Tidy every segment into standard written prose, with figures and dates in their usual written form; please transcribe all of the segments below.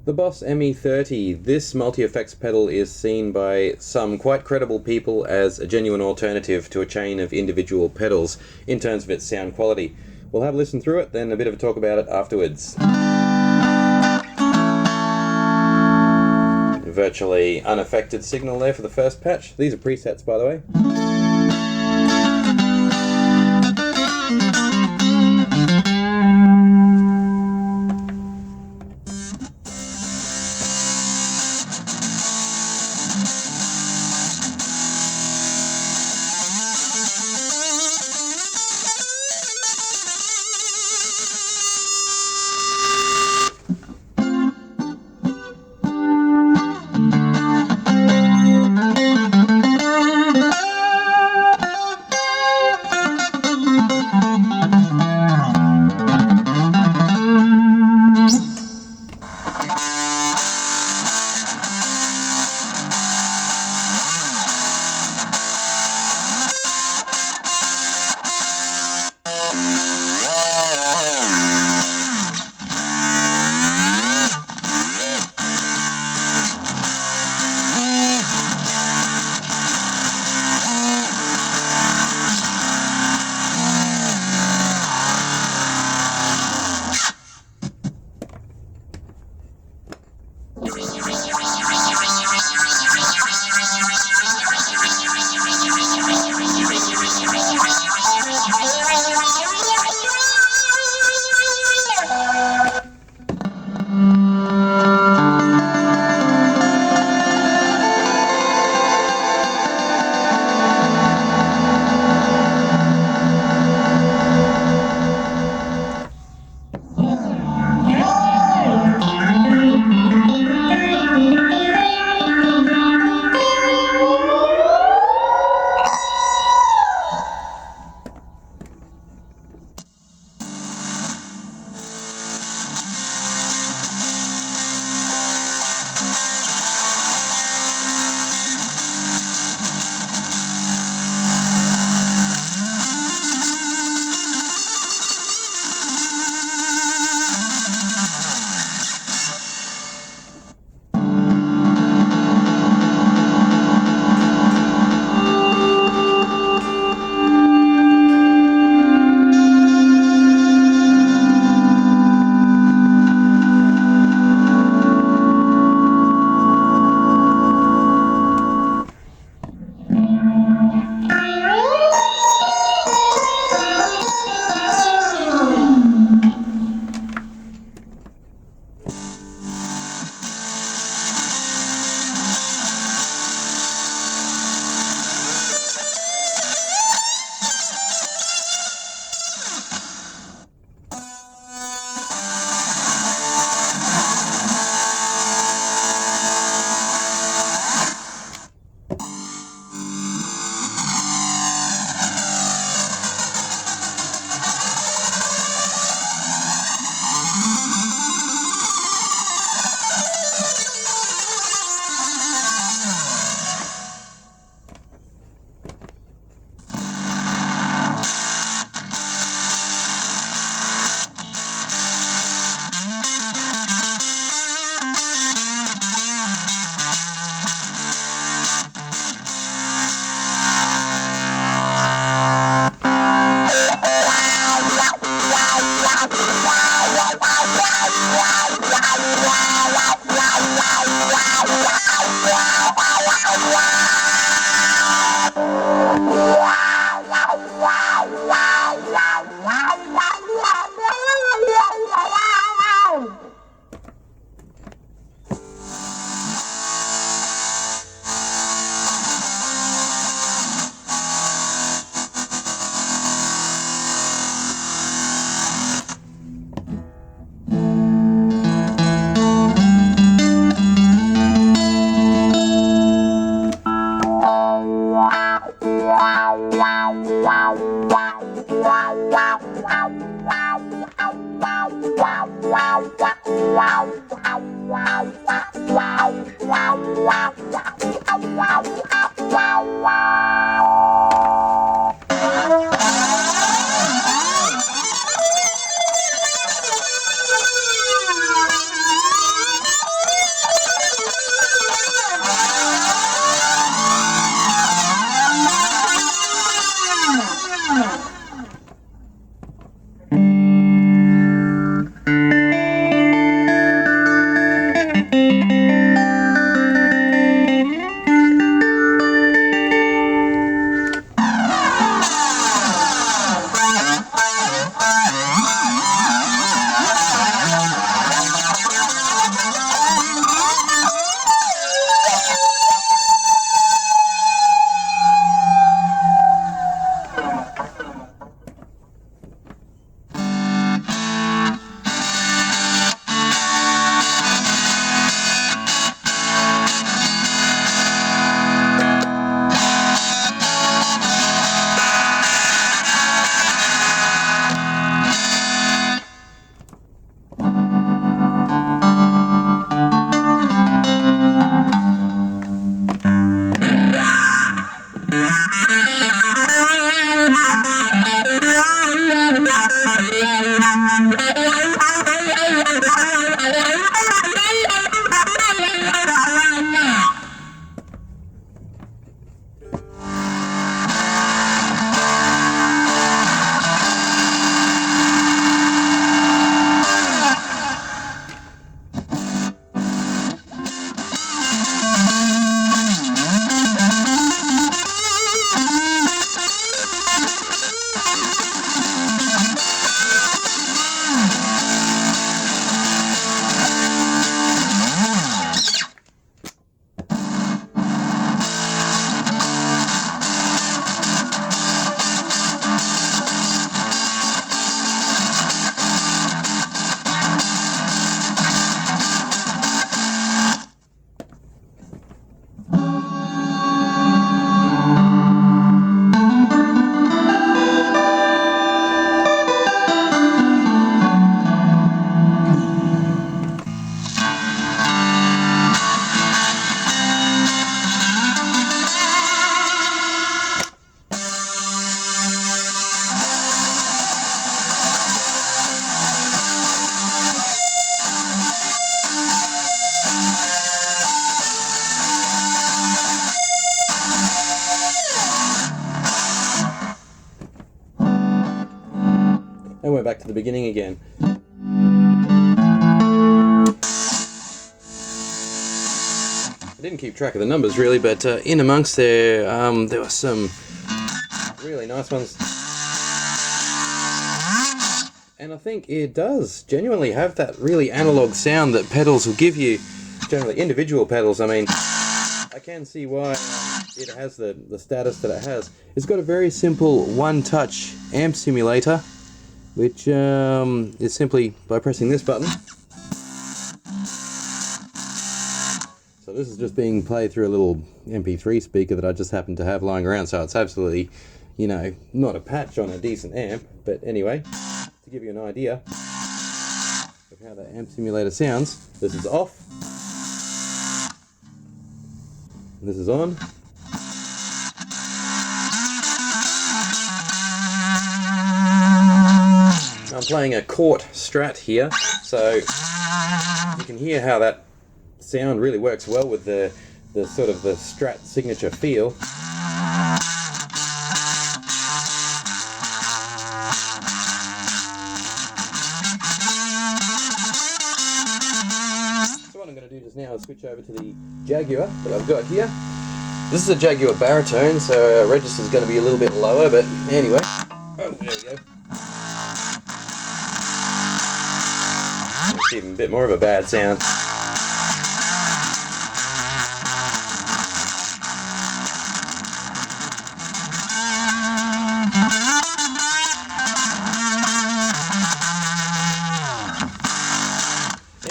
The Boss ME-30. This multi-effects pedal is seen by some quite credible people as a genuine alternative to a chain of individual pedals in terms of its sound quality. We'll have a listen through it, then a bit of a talk about it afterwards. Virtually unaffected signal there for the first patch. These are presets, by the way. we're back to the beginning again. I didn't keep track of the numbers really, but in amongst there were some really nice ones. And I think it does genuinely have that really analog sound that pedals will give you, generally individual pedals. I mean, I can see why it has the status that it has. It's got a very simple one-touch amp simulator, which is simply by pressing this button. So this is just being played through a little MP3 speaker that I just happen to have lying around, so it's absolutely, you know, not a patch on a decent amp, but anyway, to give you an idea of how the amp simulator sounds, this is off, this is on. I'm playing a Court Strat here, so you can hear how that sound really works well with the sort of the Strat signature feel. So what I'm going to do just now is switch over to the Jaguar that I've got here. This is a Jaguar baritone, so register is going to be a little bit lower, but anyway. Oh, there we go. It's even a bit more of a bad sound.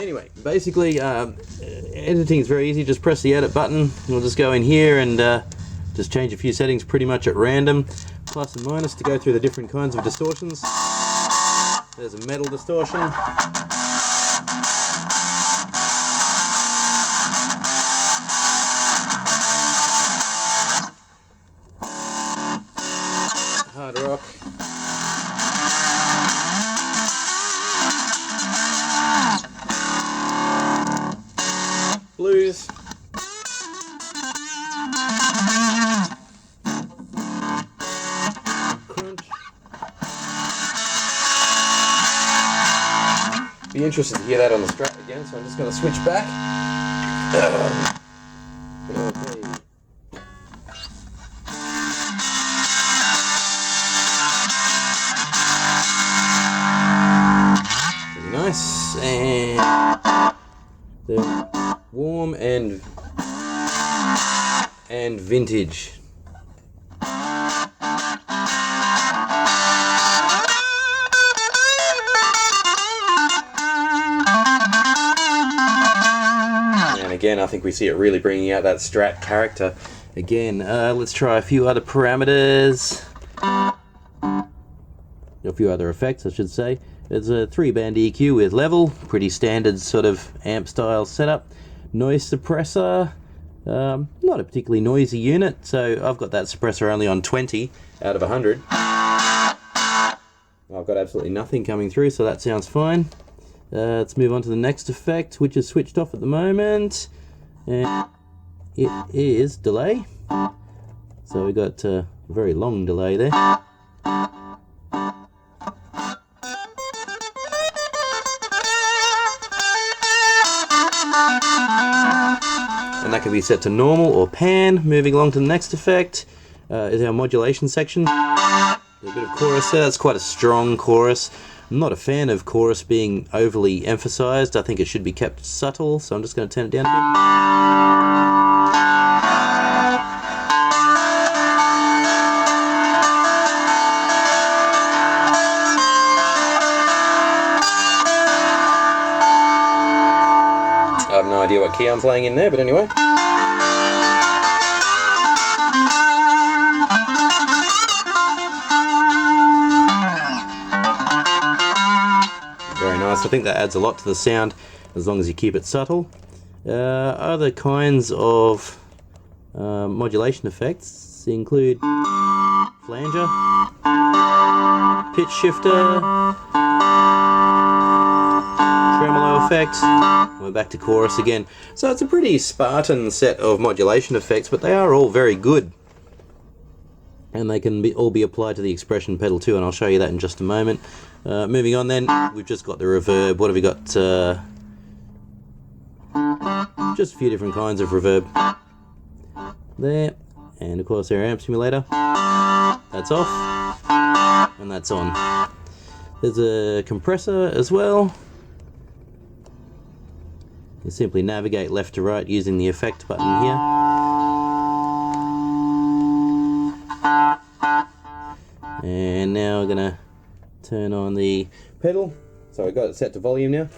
Anyway, basically, editing is very easy. Just press the edit button. We'll just go in here and just change a few settings pretty much at random. Plus and minus to go through the different kinds of distortions. There's a metal distortion. Hard rock. Blues. Crunch. Be interested to hear that on the Strat again, so I'm just going to switch back. Okay. Very nice, and the warm and vintage. And again, I think we see it really bringing out that Strat character. Again, let's try a few other parameters. A few other effects, I should say. There's a 3-band EQ with level, pretty standard sort of amp style setup. Noise suppressor, not a particularly noisy unit, so I've got that suppressor only on 20 out of 100. I've got absolutely nothing coming through, so that sounds fine. Let's move on to the next effect, which is switched off at the moment, and it is delay. So we've got a very long delay there. And that can be set to normal or pan. Moving along to the next effect is our modulation section. A bit of chorus there. That's quite a strong chorus. I'm not a fan of chorus being overly emphasized. I think it should be kept subtle, so I'm just going to turn it down a bit. I have no idea what key I'm playing in there, but anyway. Very nice. I think that adds a lot to the sound as long as you keep it subtle. Other kinds of modulation effects include flanger, pitch shifter, tremolo effect. We're back to chorus again. So it's a pretty Spartan set of modulation effects, but they are all very good. and they can all be applied to the expression pedal too, and I'll show you that in just a moment. Moving on then, we've just got the reverb. What have we got? Just a few different kinds of reverb there, and of course our amp simulator. That's off, and that's on. There's a compressor as well. You simply navigate left to right using the effect button here. And now we're gonna turn on the pedal. So we've got it set to volume now.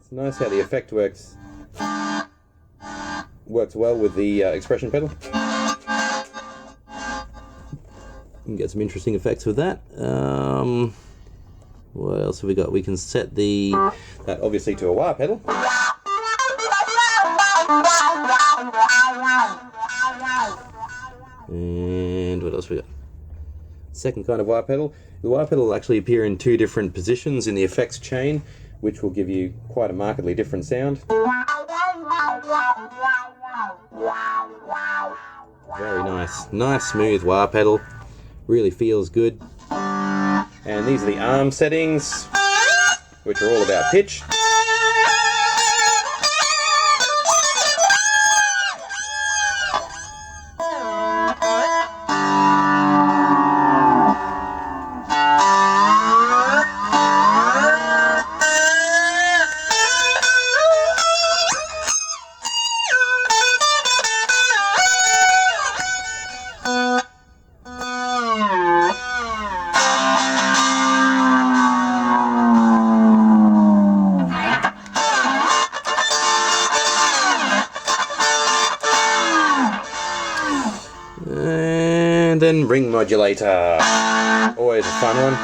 It's nice how the effect works well with the expression pedal. You can get some interesting effects with that. What else have we got? We can set that obviously to a wah pedal. And what else we got? Second kind of wah pedal. The wah pedal will actually appear in two different positions in the effects chain, which will give you quite a markedly different sound. Very nice. Nice smooth wah pedal. Really feels good. And these are the arm settings, which are all about pitch. And then ring modulator, always a fun one.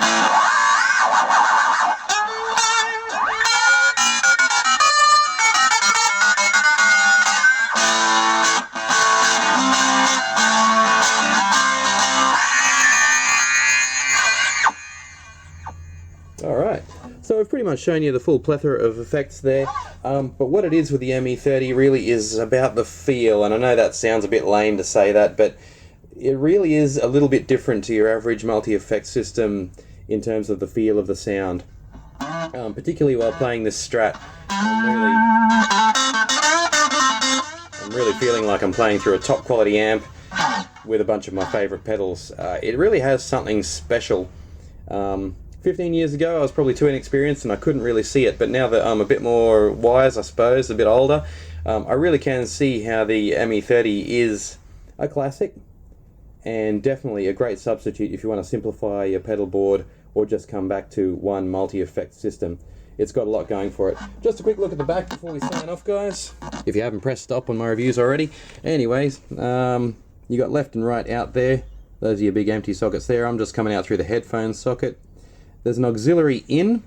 Alright, so I've pretty much shown you the full plethora of effects there, but what it is with the ME-30 really is about the feel, and I know that sounds a bit lame to say that, but it really is a little bit different to your average multi-effect system in terms of the feel of the sound. Particularly while playing this Strat, I'm really feeling like I'm playing through a top quality amp with a bunch of my favourite pedals. It really has something special. 15 years ago I was probably too inexperienced and I couldn't really see it, but now that I'm a bit more wise, I suppose, a bit older, I really can see how the ME-30 is a classic. And definitely a great substitute if you want to simplify your pedal board or just come back to one multi-effect system. It's got a lot going for it. Just a quick look at the back before we sign off, guys, if you haven't pressed stop on my reviews already. Anyways, you got left and right out there. Those are your big empty sockets there. I'm just coming out through the headphone socket. There's an auxiliary in,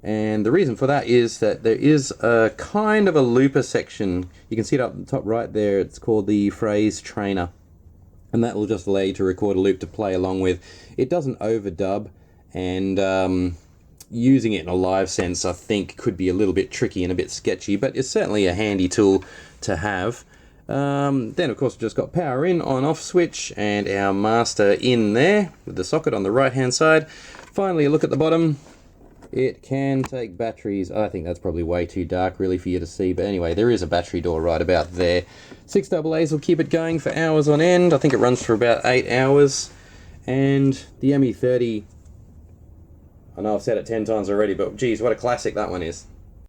and the reason for that is that there is a kind of a looper section. You can see it up the top right there. It's called the phrase trainer. And that will just allow you to record a loop to play along with. It doesn't overdub, and using it in a live sense I think could be a little bit tricky and a bit sketchy, but it's certainly a handy tool to have. Then of course we've just got power in, on off switch, and our master in there with the socket on the right hand side. Finally, a look at the bottom. It can take batteries. I think that's probably way too dark really for you to see, but anyway, there is a battery door right about there. 6 AA's will keep it going for hours on end. I think it runs for about 8 hours. And the ME-30, I know I've said it 10 times already, but geez, what a classic that one is.